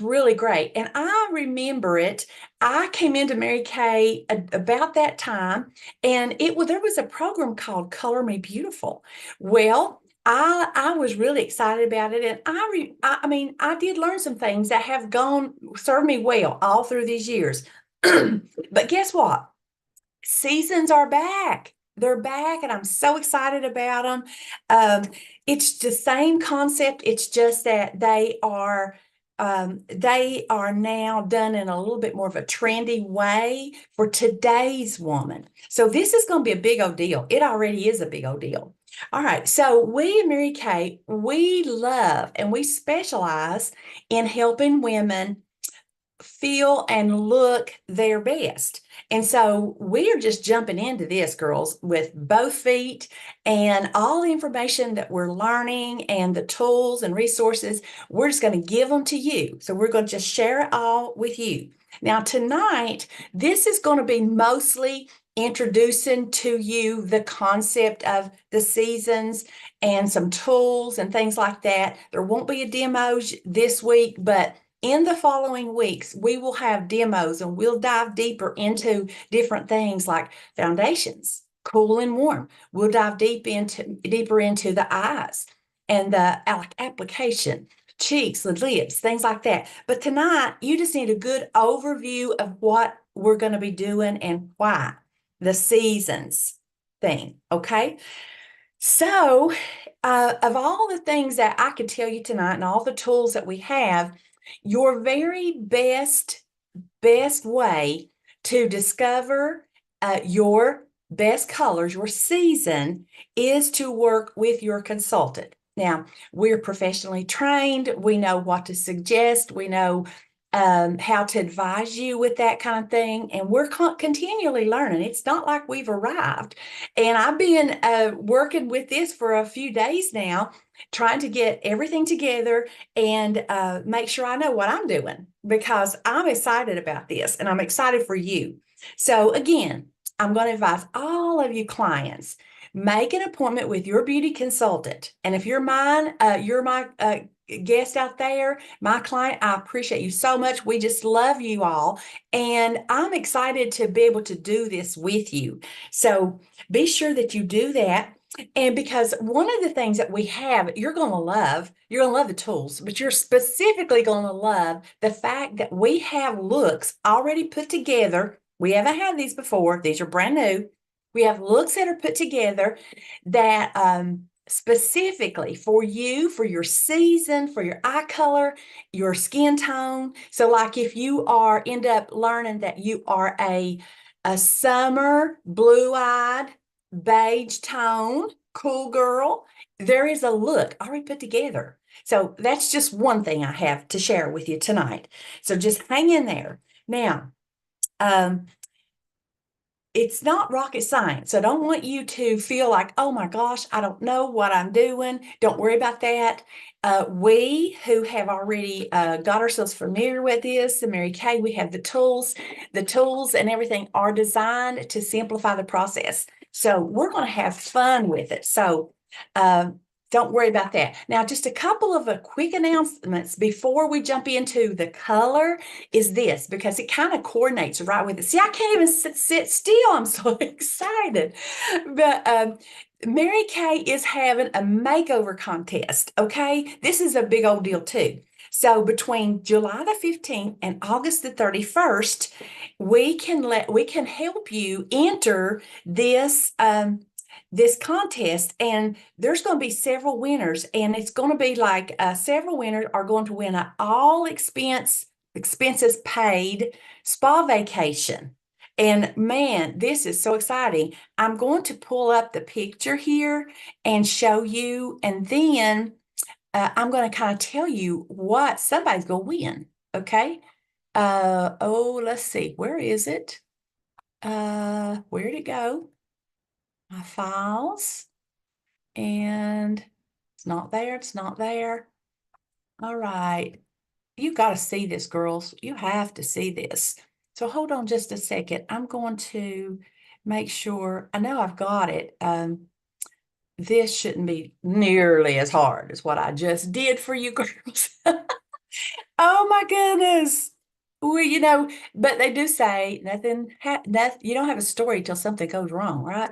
really great. And I remember it. I came into Mary Kay about that time, and there was a program called Color Me Beautiful. Well, I was really excited about it, and I mean I did learn some things that have gone served me well all through these years. But guess what? Seasons are back. They're back, and I'm so excited about them. Um, it's the same concept. It's just that they are now done in a little bit more of a trendy way for today's woman. So this is going to be a big old deal. It already is a big old deal. All right. So we at Mary Kay, we love and we specialize in helping women feel and look their best. And so we are just jumping into this, girls, with both feet, and all the information that we're learning and the tools and resources, we're just going to give them to you. So we're going to just share it all with you. Now, tonight, this is going to be mostly introducing to you the concept of the seasons and some tools and things like that. There won't be a demo this week, but in the following weeks, we will have demos and we'll dive deeper into different things like foundations, cool and warm. We'll dive deeper into the eyes and the application, cheeks, the lips, things like that. But tonight, you just need a good overview of what we're going to be doing and why the seasons thing. Okay. So, of all the things that I could tell you tonight and all the tools that we have, your very best way to discover your best colors, your season, is to work with your consultant. Now, we're professionally trained. We know what to suggest. We know how to advise you with that kind of thing. And we're continually learning. It's not like we've arrived. And I've been working with this for a few days now, trying to get everything together and make sure I know what I'm doing, because I'm excited about this and I'm excited for you. So again, I'm going to advise all of you clients, make an appointment with your beauty consultant. And if you're my guest out there, my client, I appreciate you so much. We just love you all. And I'm excited to be able to do this with you. So be sure that you do that. And because one of the things that we have, you're going to love the tools, but you're specifically going to love the fact that we have looks already put together. We haven't had these before. These are brand new. We have looks that are put together that specifically for you, for your season, for your eye color, your skin tone. So like if you end up learning that you are a summer blue-eyed beige tone, cool girl, there is a look already put together. So that's just one thing I have to share with you tonight. So just hang in there. Now, um, it's not rocket science. So I don't want you to feel like, oh my gosh, I don't know what I'm doing. Don't worry about that. We who have already got ourselves familiar with this, the Mary Kay, we have the tools. The tools and everything are designed to simplify the process. So we're going to have fun with it. So don't worry about that. Now, just a couple of quick announcements before we jump into the color is this, because it kind of coordinates right with it. See, I can't even sit still. I'm so excited. But Mary Kay is having a makeover contest. Okay. This is a big old deal too. So between July the 15th and August the 31st, we can help you enter this contest, and there's going to be several winners, and it's going to be like several winners are going to win an expenses paid spa vacation. And man, this is so exciting. I'm going to pull up the picture here and show you, and then I'm going to kind of tell you what somebody's going to win. Okay. Oh, let's see. Where is it? Where'd it go? My files. And it's not there. It's not there. All right. You got to see this, girls. You have to see this. So hold on just a second. I'm going to make sure. I know I've got it. This shouldn't be nearly as hard as what I just did for you girls. Oh my goodness. Well, but they do say nothing, you don't have a story till something goes wrong, right?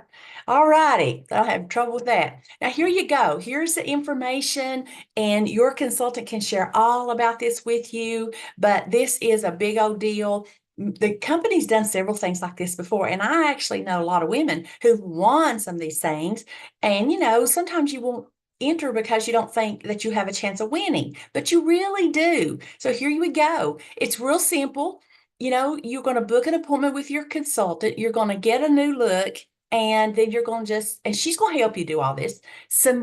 All righty. I don't have trouble with that. Now, here you go. Here's the information, and your consultant can share all about this with you, but this is a big old deal. The company's done several things like this before, and I actually know a lot of women who've won some of these things. And, sometimes you won't enter because you don't think that you have a chance of winning, but you really do. So here we go. It's real simple. You're going to book an appointment with your consultant. You're going to get a new look, and then you're going to and she's going to help you do all this. You're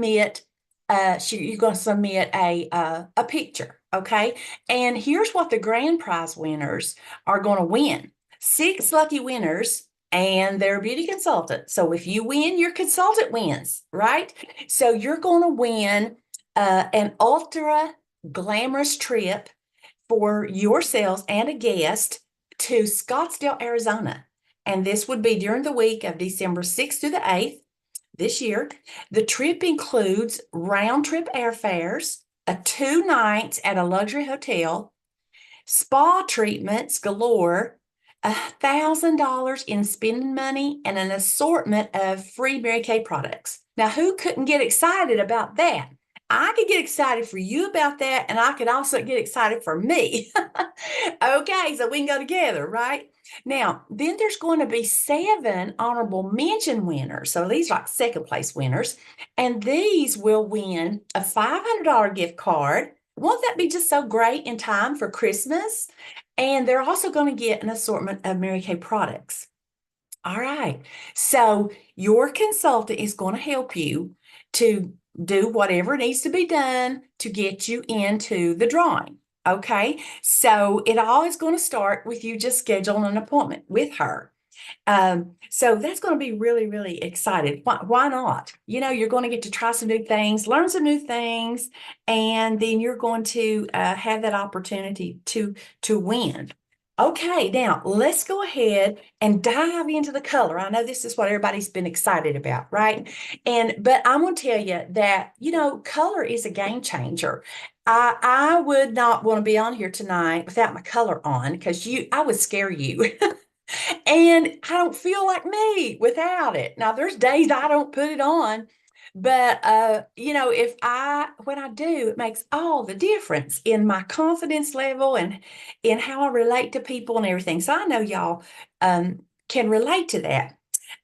going to submit a picture, okay? And here's what the grand prize winners are going to win. 6 lucky winners and their beauty consultant. So if you win, your consultant wins, right? So you're going to win an ultra glamorous trip for yourselves and a guest to Scottsdale, Arizona. And this would be during the week of December 6th through the 8th this year. The trip includes round trip airfares, 2 nights at a luxury hotel, spa treatments galore, $1,000 in spending money, and an assortment of free Mary Kay products. Now, who couldn't get excited about that? I could get excited for you about that, and I could also get excited for me. Okay, so we can go together, right? Now, then there's going to be 7 honorable mention winners. So these are like second place winners, and these will win a $500 gift card. Won't that be just so great in time for Christmas? And they're also going to get an assortment of Mary Kay products. All right. So your consultant is going to help you to do whatever needs to be done to get you into the drawing. Okay. So it all is going to start with you just scheduling an appointment with her. So that's going to be really, really excited. Why not? You're going to get to try some new things, learn some new things, and then you're going to have that opportunity to win. Okay, now let's go ahead and dive into the color. I know this is what everybody's been excited about, right? But I'm going to tell you that, color is a game changer. I would not want to be on here tonight without my color on because I would scare you. And I don't feel like me without it. Now, there's days I don't put it on, but when I do, it makes all the difference in my confidence level and in how I relate to people and everything. So I know y'all can relate to that.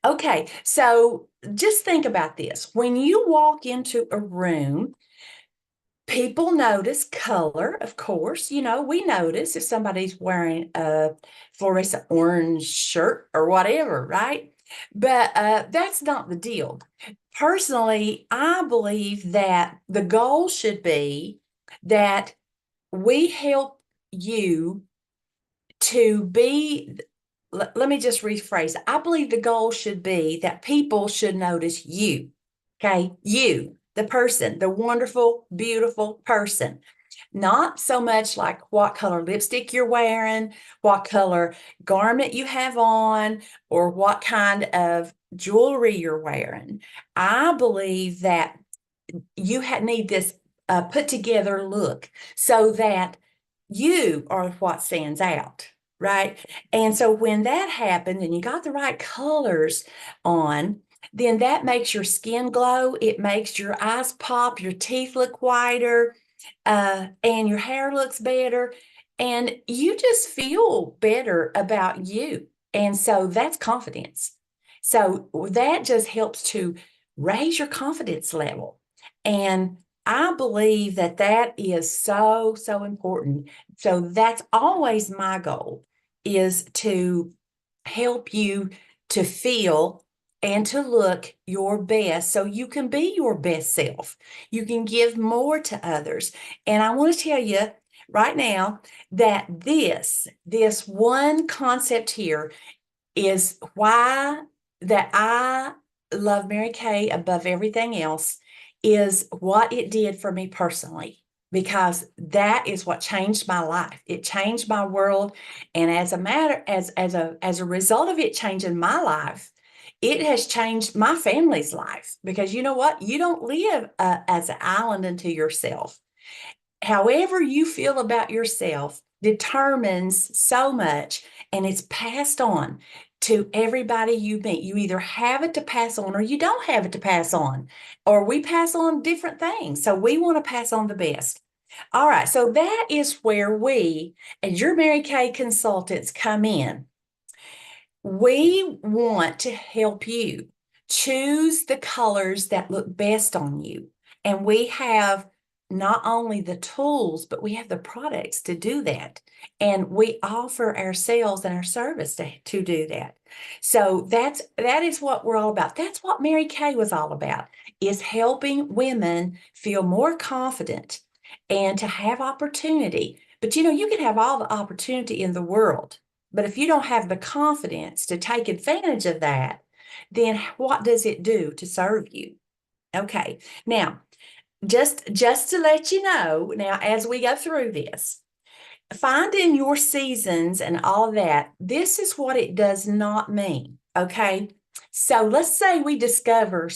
Okay, so just think about this. When you walk into a room, people notice color, of course. We notice if somebody's wearing a fluorescent orange shirt or whatever, right? But that's not the deal. Personally, I believe that the goal should be that we help you to be. Let me just rephrase. I believe the goal should be that people should notice you. Okay, you, the person, the wonderful, beautiful person. Not so much like what color lipstick you're wearing, what color garment you have on, or what kind of jewelry you're wearing. I believe that you need this put together look so that you are what stands out, right? And so when that happens and you got the right colors on, then that makes your skin glow. It makes your eyes pop, your teeth look whiter, and your hair looks better. And you just feel better about you. And so that's confidence. So that just helps to raise your confidence level. And I believe that that is so, so important. So that's always my goal, is to help you to feel and to look your best so you can be your best self. You can give more to others. And I want to tell you right now that this one concept here is why that I love Mary Kay above everything else, is what it did for me personally, because that is what changed my life. It changed my world. And as a result of it changing my life, it has changed my family's life, because you know what? You don't live as an island unto yourself. however you feel about yourself determines so much, and it's passed on to everybody you meet. You either have it to pass on or you don't have it to pass on, or we pass on different things. So we want to pass on the best. All right, so that is where we, as your Mary Kay consultants, come in. We want to help you choose the colors that look best on you. And we have not only the tools, but we have the products to do that. And we offer ourselves and our service to do that. So that is what we're all about. That's what Mary Kay was all about, is helping women feel more confident and to have opportunity. But you can have all the opportunity in the world. But if you don't have the confidence to take advantage of that, then what does it do to serve you? Okay. Now, just to let you know, now as we go through this, finding your seasons and all that, this is what it does not mean. Okay. So let's say we discover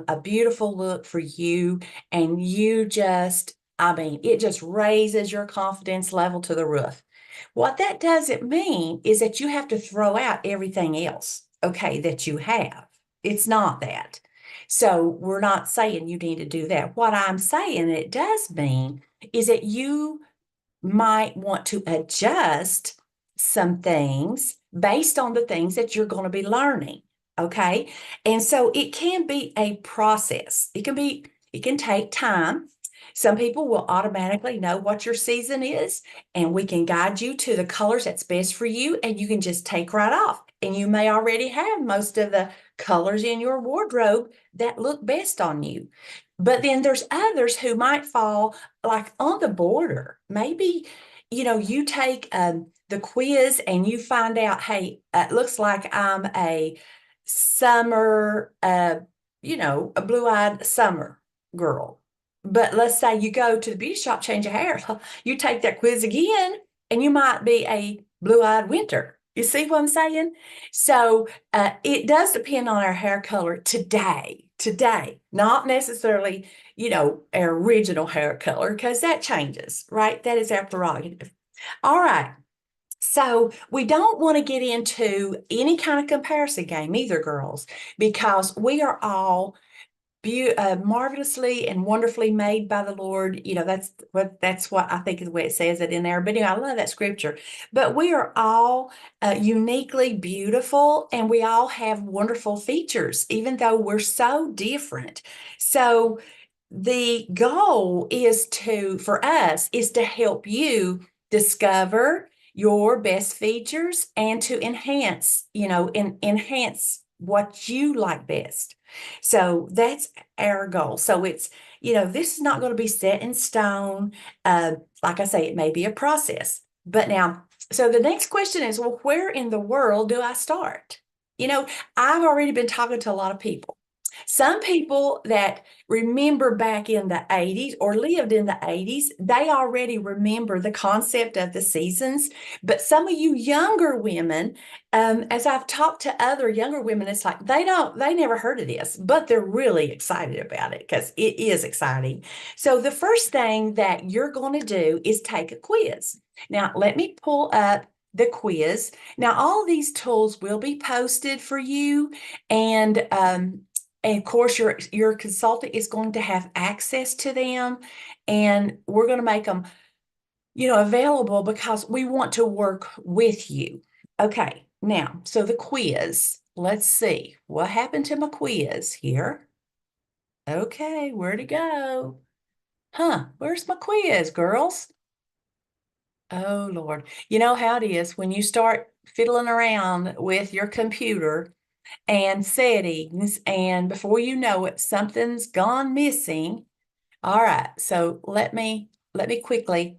a beautiful look for you, and you just, I mean, it just raises your confidence level to the roof. What that doesn't mean is that you have to throw out everything else, okay, that you have. It's not that. So we're not saying you need to do that. What I'm saying it does mean is that you might want to adjust some things based on the things that you're going to be learning. Okay. And so it can be a process. It can take time. Some people will automatically know what your season is, and we can guide you to the colors that's best for you, and you can just take right off. And you may already have most of the colors in your wardrobe that look best on you. But then there's others who might fall like on the border. Maybe, you take the quiz and you find out, hey, it looks like I'm a summer, a blue-eyed summer girl. But let's say you go to the beauty shop, change your hair. You take that quiz again, and you might be a blue-eyed winter. You see what I'm saying? So it does depend on our hair color today, not necessarily, our original hair color, because that changes, right? That is our prerogative. All right. So we don't want to get into any kind of comparison game either, girls, because we are all marvelously and wonderfully made by the Lord. That's what I think is the way it says it in there. But I love that scripture. But we are all uniquely beautiful, and we all have wonderful features, even though we're so different. So the goal for us is to help you discover your best features and to enhance what you like best. So that's our goal. So this is not going to be set in stone. Like I say, it may be a process. But now, so the next question is, well, where in the world do I start? I've already been talking to a lot of people. Some people that remember back in the 80s or lived in the 80s, they already remember the concept of the seasons. But some of you younger women, as I've talked to other younger women, it's like they never heard of this, but they're really excited about it because it is exciting. So the first thing that you're going to do is take a quiz. Now, let me pull up the quiz. Now, all these tools will be posted for you, and of course, your consultant is going to have access to them, and we're going to make them, available because we want to work with you. Okay, now, so the quiz. Let's see what happened to my quiz here. Okay, where'd it go? Where's my quiz, girls? Oh, Lord. You know how it is when you start fiddling around with your computer and settings, and before you know it, something's gone missing. All right, so let me quickly,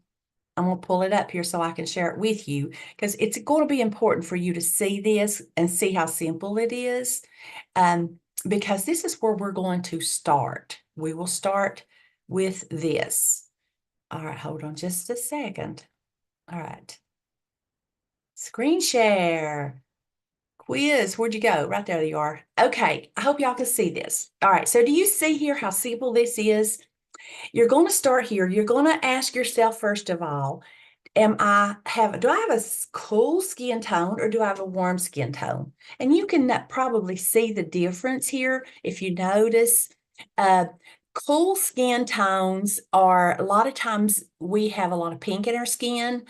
I'm going to pull it up here so I can share it with you, because it's going to be important for you to see this and see how simple it is, because this is where we're going to start. We will start with this. All right, hold on just a second. All right. Screen share. Quiz, where'd you go? Right there you are. Okay, I hope y'all can see this. All right, so do you see here how simple this is? You're going to start here. You're going to ask yourself, first of all, do I have a cool skin tone or do I have a warm skin tone? And you can probably see the difference here if you notice. Uh, cool skin tones are a lot of times we have a lot of pink in our skin.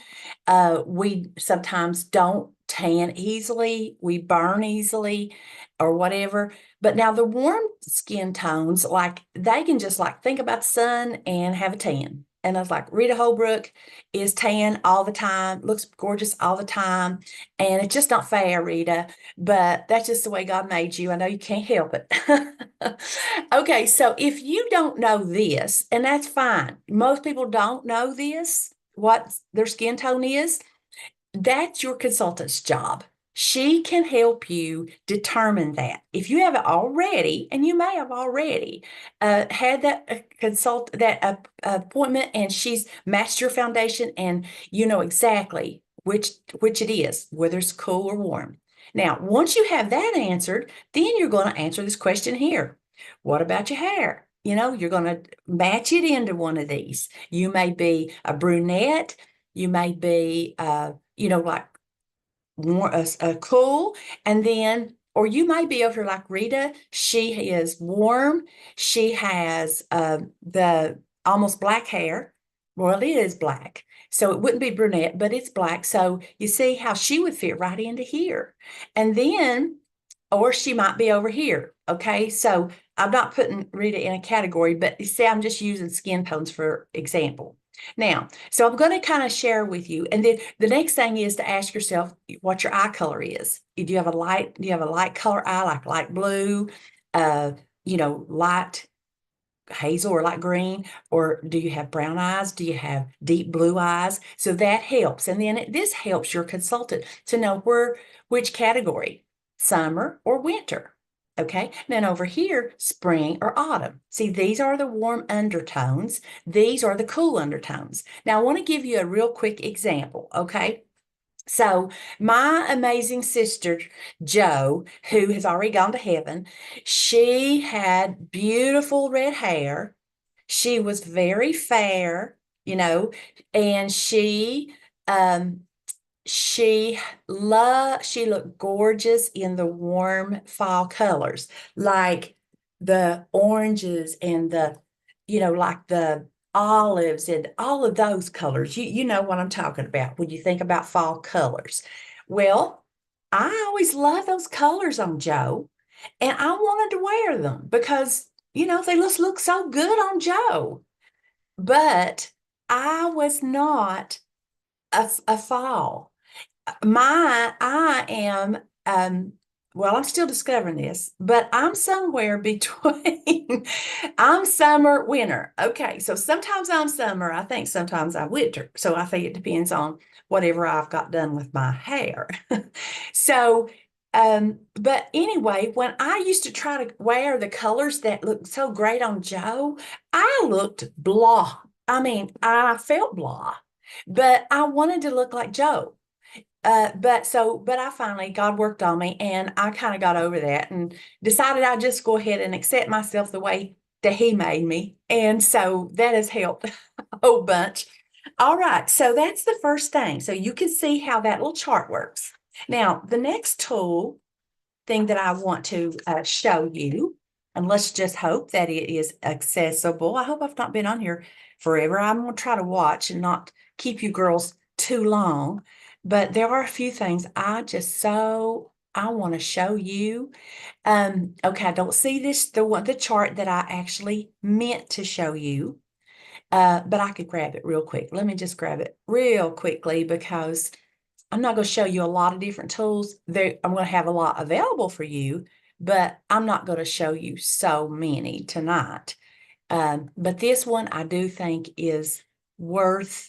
We sometimes don't tan easily, we burn easily or whatever. But now the warm skin tones, like they can just like think about the sun and have a tan. And I was like, Rita Holbrook is tan all the time, looks gorgeous all the time. And it's just not fair, Rita, but that's just the way God made you. I know you can't help it. Okay, so if you don't know this, and that's fine, most people don't know this, what their skin tone is, that's your consultant's job. She can help you determine that. If you haven't already, and you may have already had that appointment, and she's matched your foundation, and you know exactly which it is, whether it's cool or warm. Now, once you have that answered, then you're going to answer this question here. What about your hair? You know, you're going to match it into one of these. You may be a brunette. You may be you know, like more a cool, and then, or you might be over like Rita. She is warm. She has the almost black hair. Well, it is black, so it wouldn't be brunette, but it's black. So you see how she would fit right into here, and then, or she might be over here. Okay, so I'm not putting Rita in a category, but you see, I'm just using skin tones for example. Now, so I'm going to kind of share with you. And then the next thing is to ask yourself what your eye color is. Do you have a light color eye, like light blue, uh, you know, light hazel or light green, or do you have brown eyes? Do you have deep blue eyes? So that helps. And then this helps your consultant to know which category, summer or winter. Okay, then over here, spring or autumn. See, these are the warm undertones. These are the cool undertones. Now, I want to give you a real quick example, okay? So, my amazing sister, Jo, who has already gone to heaven, she had beautiful red hair. She was very fair, you know, and um, she looked gorgeous in the warm fall colors, like the oranges and the, you know, like the olives and all of those colors. You know what I'm talking about when you think about fall colors. Well, I always love those colors on Jo, and I wanted to wear them because, you know, they just look so good on Jo. But I was not a fall. I am, well, I'm still discovering this, but I'm somewhere between, I'm summer, winter. Okay, so sometimes I'm summer, I think sometimes I'm winter. So I think it depends on whatever I've got done with my hair. So, but anyway, when I used to try to wear the colors that looked so great on Jo, I looked blah. I mean, I felt blah, but I wanted to look like Jo. But I finally, God worked on me, and I kind of got over that and decided I'd just go ahead and accept myself the way that He made me. And so that has helped a whole bunch. All right, so that's the first thing. So you can see how that little chart works. Now, the next thing that I want to show you, and let's just hope that it is accessible. I hope I've not been on here forever. I'm going to try to watch and not keep you girls too long. But there are a few things I want to show you. Okay, I don't see the chart that I actually meant to show you. But I could grab it real quick. Let me just grab it real quickly because I'm not going to show you a lot of different tools. I'm going to have a lot available for you, but I'm not going to show you so many tonight. But this one I do think is worth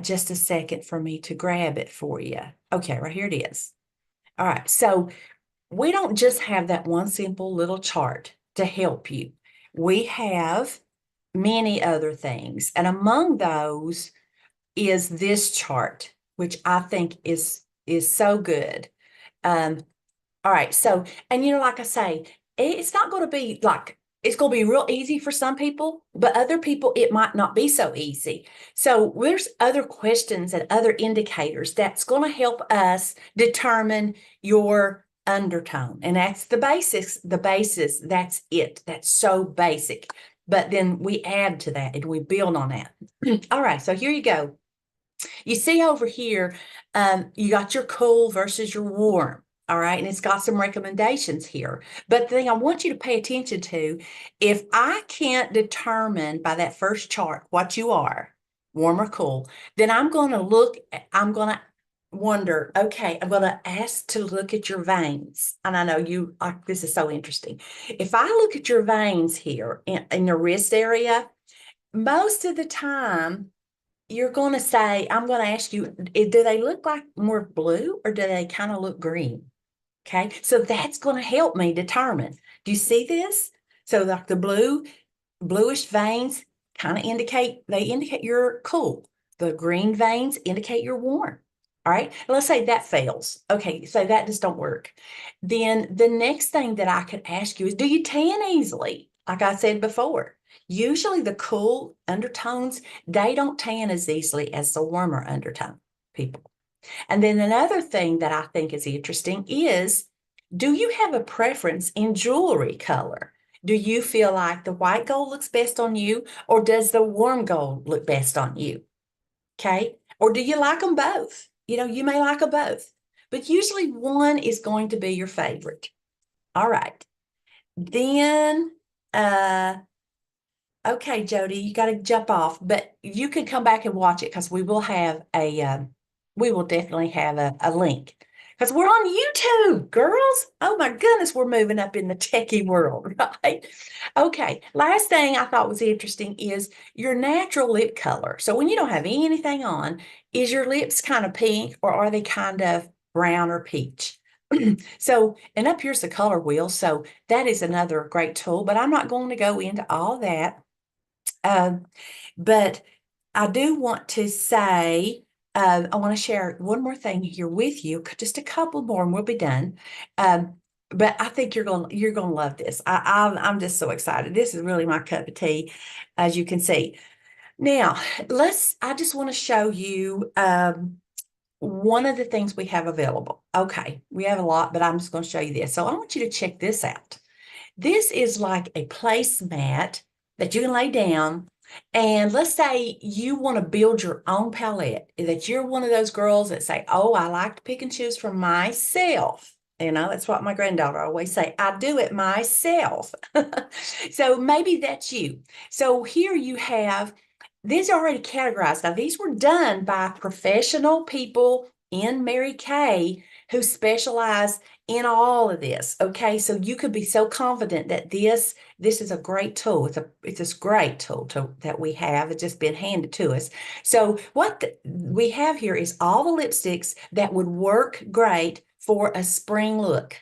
just a second for me to grab it for you. Okay, right here it is. All right, so we don't just have that one simple little chart to help you. We have many other things, and among those is this chart, which I think is so good. All right, so, and you know, like I say, it's not going to be like It's going to be real easy for some people, but other people, it might not be so easy. So there's other questions and other indicators that's going to help us determine your undertone. And that's the basics, the basis. That's it. That's so basic. But then we add to that and we build on that. All right. So here you go. You see over here, you got your cool versus your warm. All right. And it's got some recommendations here. But the thing I want you to pay attention to, if I can't determine by that first chart what you are, warm or cool, then I'm going to wonder, okay, I'm going to ask to look at your veins. And I know this is so interesting. If I look at your veins here in your wrist area, most of the time, you're going to say, I'm going to ask you, do they look like more blue or do they kind of look green? Okay, so that's going to help me determine. Do you see this? So like the bluish veins kind of indicate you're cool. The green veins indicate you're warm. All right, let's say that fails. Okay, so that just don't work. Then the next thing that I could ask you is, do you tan easily? Like I said before, usually the cool undertones, they don't tan as easily as the warmer undertone people. And then another thing that I think is interesting is, do you have a preference in jewelry color? Do you feel like the white gold looks best on you, or does the warm gold look best on you? Okay. Or do you like them both? You may like them both, but usually one is going to be your favorite. All right. Then, okay, Jody, you got to jump off, but you can come back and watch it because we will definitely have a link because we're on YouTube, girls. Oh my goodness, we're moving up in the techie world, right? Okay, last thing I thought was interesting is your natural lip color. So when you don't have anything on, is your lips kind of pink or are they kind of brown or peach? So, and up here's the color wheel. So that is another great tool, but I'm not going to go into all that. But I do want to say, I want to share one more thing here with you, just a couple more, and we'll be done. But I think you're gonna love this. I'm just so excited. This is really my cup of tea, as you can see. Now, I just want to show you one of the things we have available. Okay, we have a lot, but I'm just going to show you this. So I want you to check this out. This is like a placemat that you can lay down. And let's say you want to build your own palette, that you're one of those girls that say, oh, I like to pick and choose for myself. That's what my granddaughter always say. I do it myself. So maybe that's you. So here you have, these are already categorized. Now, these were done by professional people in Mary Kay who specialize in all of this. Okay, so you could be so confident that this is a great tool. It's a great tool that we have. It's just been handed to us. So what we have here is all the lipsticks that would work great for a spring look.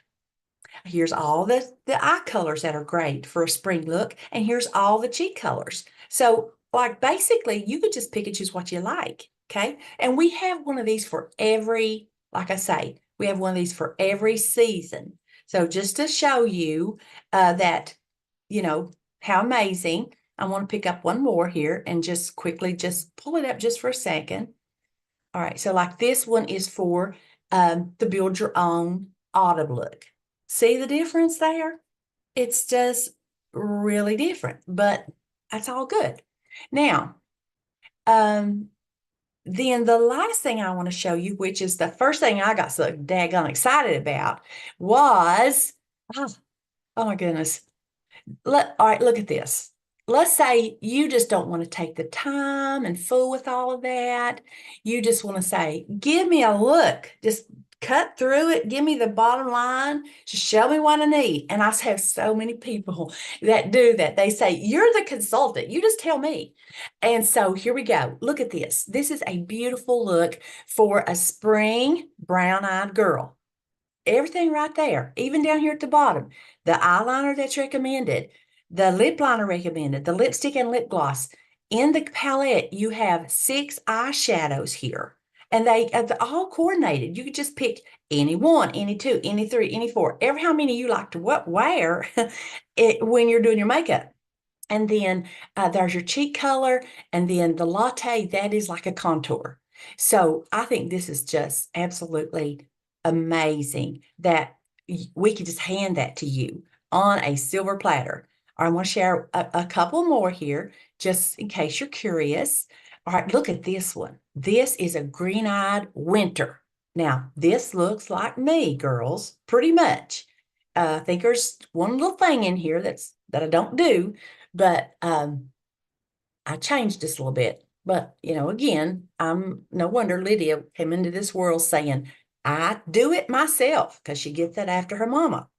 Here's all the eye colors that are great for a spring look, and here's all the cheek colors. So like basically you could just pick and choose what you like. Okay, and we have one of these for every, like I say, we have one of these for every season. So just to show you that, how amazing, I want to pick up one more here and just quickly just pull it up just for a second. All right, so like this one is for the Build Your Own Autumn look. See the difference there? It's just really different, but that's all good. Now, then the last thing I want to show you, which is the first thing I got so daggone excited about, was, oh my goodness. All right, look at this. Let's say you just don't want to take the time and fool with all of that. You just want to say, give me a look. Just cut through it. Give me the bottom line. Just show me what I need. And I have so many people that do that. They say, you're the consultant. You just tell me. And so here we go. Look at this. This is a beautiful look for a spring brown-eyed girl. Everything right there, even down here at the bottom. The eyeliner that's recommended, the lip liner recommended, the lipstick and lip gloss. In the palette, you have 6 eyeshadows here. and they're all coordinated. You could just pick any one, any two, any three, any four, ever how many you like to wear when you're doing your makeup. And then there's your cheek color, and then the latte, that is like a contour. So I think this is just absolutely amazing that we could just hand that to you on a silver platter. I want to share a couple more here, just in case you're curious. All right, look at this one. This is a green-eyed winter. Now, this looks like me, girls, pretty much. I think there's one little thing in here that I don't do, but I changed this a little bit. But, again, I'm no wonder Lydia came into this world saying, I do it myself, because she gets that after her mama.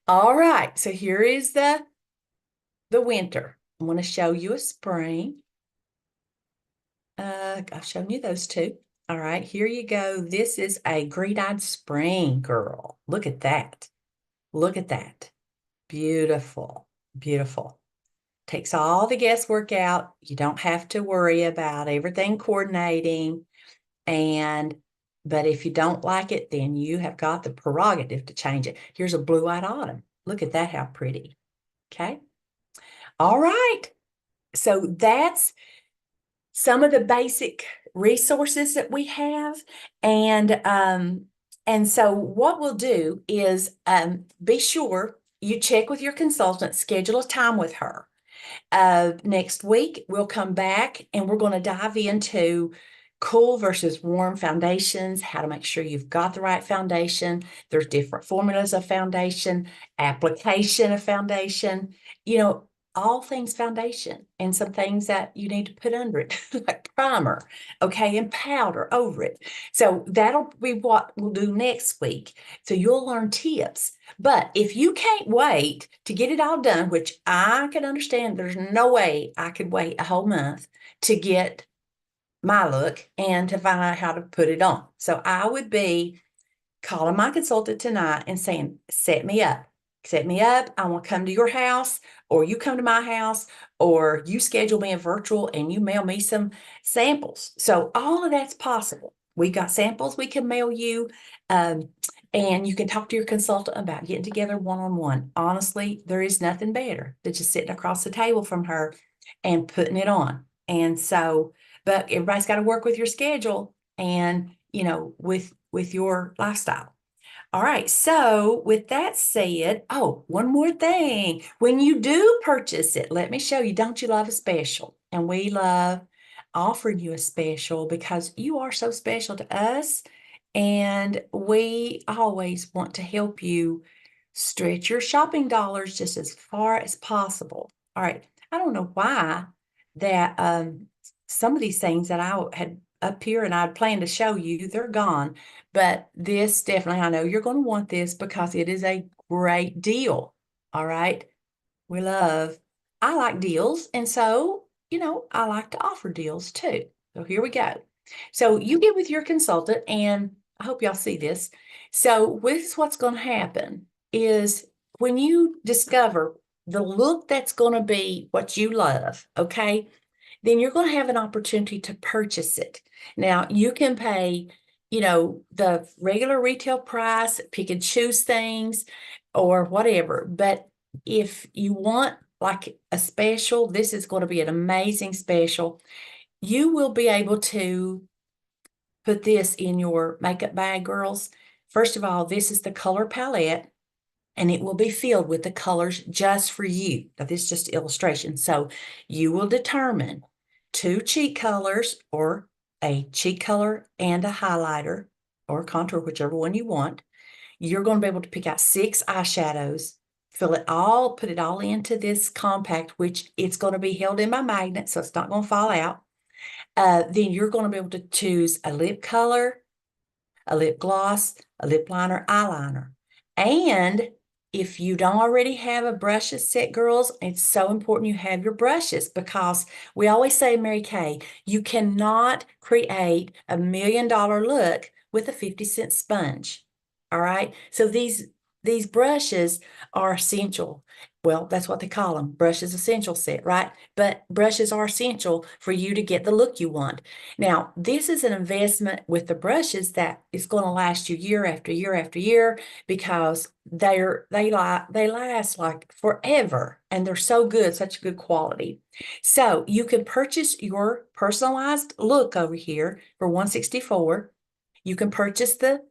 All right, so here is the winter. I want to show you a spring. I've shown you those two. All right, here you go. This is a green-eyed spring, girl. Look at that. Look at that. Beautiful, beautiful. Takes all the guesswork out. You don't have to worry about everything coordinating. But if you don't like it, then you have got the prerogative to change it. Here's a blue-eyed autumn. Look at that, how pretty. Okay. All right. So that's some of the basic resources that we have. And so what we'll do is be sure you check with your consultant, schedule a time with her. Next week, we'll come back and we're going to dive into cool versus warm foundations, how to make sure you've got the right foundation. There's different formulas of foundation, application of foundation, all things foundation, and some things that you need to put under it, like primer, okay, and powder over it. So that'll be what we'll do next week. So you'll learn tips. But if you can't wait to get it all done, which I can understand, there's no way I could wait a whole month to get my look and to find out how to put it on. So I would be calling my consultant tonight and saying, set me up. Set me up. I want to come to your house, or you come to my house, or you schedule me a virtual and you mail me some samples. So all of that's possible. We got samples we can mail you, and you can talk to your consultant about getting together one-on-one. Honestly, there is nothing better than just sitting across the table from her and putting it on. And so, but everybody's got to work with your schedule and, with your lifestyle. All right. So with that said, one more thing. When you do purchase it, let me show you, don't you love a special? And we love offering you a special because you are so special to us. And we always want to help you stretch your shopping dollars just as far as possible. All right. I don't know why that some of these things that I had up here and I'd planned to show you, they're gone. But this definitely, I know you're going to want this because it is a great deal. All right. I like deals. And so, I like to offer deals too. So here we go. So you get with your consultant, and I hope y'all see this. So this is what's going to happen is when you discover the look that's going to be what you love, okay, then you're going to have an opportunity to purchase it. Now, you can pay, the regular retail price, pick and choose things or whatever. But if you want like a special, this is going to be an amazing special. You will be able to put this in your makeup bag, girls. First of all, this is the color palette, and it will be filled with the colors just for you. Now, this is just illustration. So you will determine 2 cheek colors, or a cheek color and a highlighter or contour, whichever one you want. You're going to be able to pick out 6 eyeshadows, put it all into this compact, which it's going to be held in by magnet, so it's not going to fall out. Then you're going to be able to choose a lip color, a lip gloss, a lip liner, eyeliner. And if you don't already have a brushes set, girls, it's so important you have your brushes, because we always say, Mary Kay, you cannot create $1 million look with a 50-cent sponge. All right. So these these brushes are essential. Well, that's what they call them, brushes essential set, right? But brushes are essential for you to get the look you want. Now, this is an investment with the brushes that is going to last you year after year after year because they last like forever and they're so good, such good quality. So you can purchase your personalized look over here for $164. You can purchase the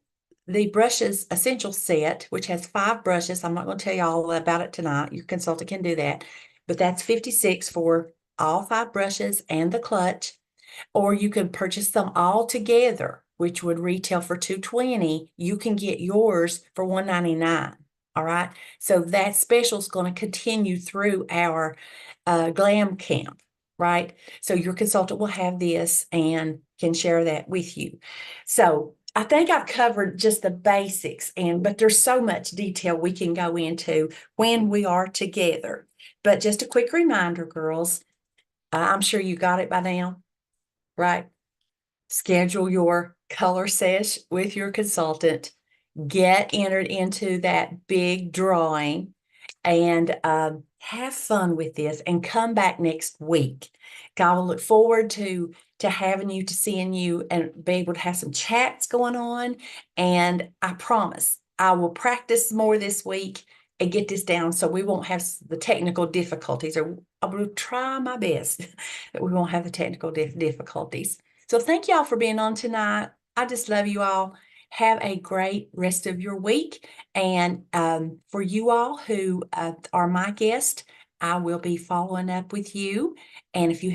brushes essential set, which has 5 brushes. I'm not going to tell you all about it tonight. Your consultant can do that, but that's $56 for all 5 brushes and the clutch. Or you can purchase them all together, which would retail for $220. You can get yours for $199. All right. So that special is going to continue through our glam camp, right? So your consultant will have this and can share that with you. So I think I've covered just the basics, but there's so much detail we can go into when we are together. But just a quick reminder, girls, I'm sure you got it by now, right? Schedule your color sesh with your consultant, get entered into that big drawing, and have fun with this and come back next week. I will look forward to having you, to seeing you, and be able to have some chats going on. And I promise I will practice more this week and get this down so we won't have the technical difficulties, or I will try my best that we won't have the technical difficulties. So thank y'all for being on tonight. I just love you all. Have a great rest of your week. And for you all who are my guest, I will be following up with you. And if you